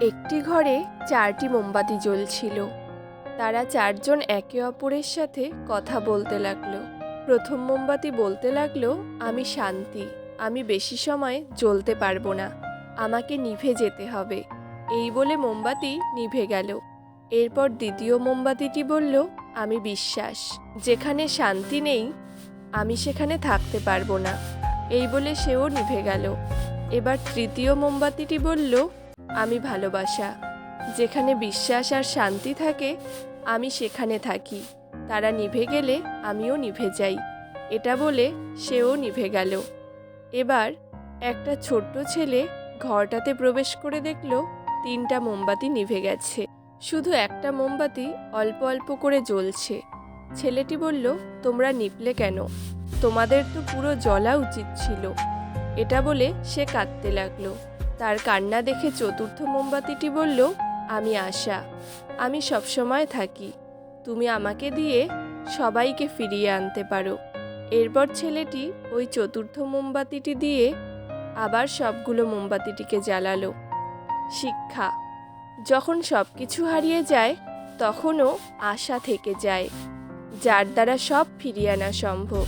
একটি ঘরে 4টি মোমবাতি জ্বলছিল। তারা 4জন একে অপরের সাথে কথা বলতে লাগলো। প্রথম মোমবাতি বলতে লাগলো, আমি শান্তি, আমি বেশি সময় জ্বলতে পারবো না, আমাকে নিভে যেতে হবে। এই বলে মোমবাতি নিভে গেল। এরপর দ্বিতীয় মোমবাতিটি বলল, আমি বিশ্বাস, যেখানে শান্তি নেই আমি সেখানে থাকতে পারবো না। এই বলে সেও নিভে গেল। এবার তৃতীয় মোমবাতিটি বলল, আমি ভালোবাসা, যেখানে বিশ্বাস আর শান্তি থাকে আমি সেখানে থাকি। তারা নিভে গেলে আমিও নিভে যাই। এটা বলে সেও নিভে গেল। এবার একটা ছোট্ট ছেলে ঘরটাতে প্রবেশ করে দেখল 3টা মোমবাতি নিভে গেছে, শুধু একটা মোমবাতি অল্প অল্প করে জ্বলছে। ছেলেটি বলল, তোমরা নিভলে কেন? তোমাদের তো পুরো জ্বলা উচিত ছিল। এটা বলে সে কাঁদতে লাগলো। তার কান্না দেখে চতুর্থ মোমবাতিটি বলল, আমি আশা, আমি সবসময় থাকি, তুমি আমাকে দিয়ে সবাইকে ফিরিয়ে আনতে পারো। এরপর ছেলেটি ওই চতুর্থ মোমবাতিটি দিয়ে আবার সবগুলো মোমবাতিটিকে জ্বালালো। শিক্ষা, যখন সব কিছু হারিয়ে যায় তখনও আশা থেকে যায়, যার দ্বারা সব ফিরিয়ে আনা সম্ভব।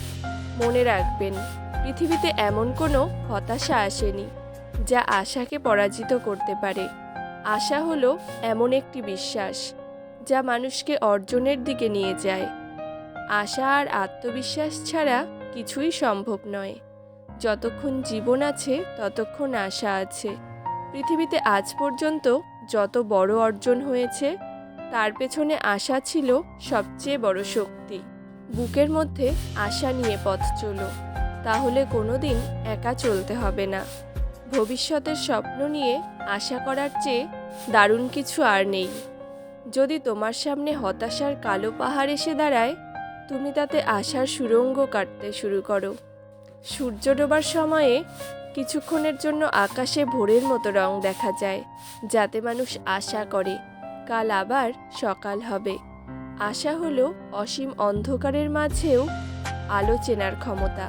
মনে রাখবেন, পৃথিবীতে এমন কোনো হতাশা আসেনি যা আশাকে পরাজিত করতে পারে। আশা হলো এমন একটি বিশ্বাস যা মানুষকে অর্জনের দিকে নিয়ে যায়। আশা আর আত্মবিশ্বাস ছাড়া কিছুই সম্ভব নয়। যতক্ষণ জীবন আছে ততক্ষণ আশা আছে। পৃথিবীতে আজ পর্যন্ত যত বড় অর্জন হয়েছে তার পেছনে আশা ছিল সবচেয়ে বড় শক্তি। বুকের মধ্যে আশা নিয়ে পথ চলো, তাহলে কোনোদিন একা চলতে হবে না। ভবিষ্যতের স্বপ্ন নিয়ে আশা করার চেয়ে দারুণ কিছু আর নেই। যদি তোমার সামনে হতাশার কালো পাহাড় এসে দাঁড়ায়, তুমি তাতে আশার সুড়ঙ্গ কাটতে শুরু করো। সূর্য ডোবার সময়ে কিছুক্ষণের জন্য আকাশে ভোরের মতো রং দেখা যায়, যাতে মানুষ আশা করে কাল আবার সকাল হবে। আশা হলো অসীম অন্ধকারের মাঝেও আলো চেনার ক্ষমতা।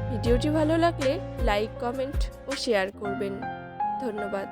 ভিডিওটি ভালো লাগলে লাইক, কমেন্ট ও শেয়ার করবেন। ধন্যবাদ।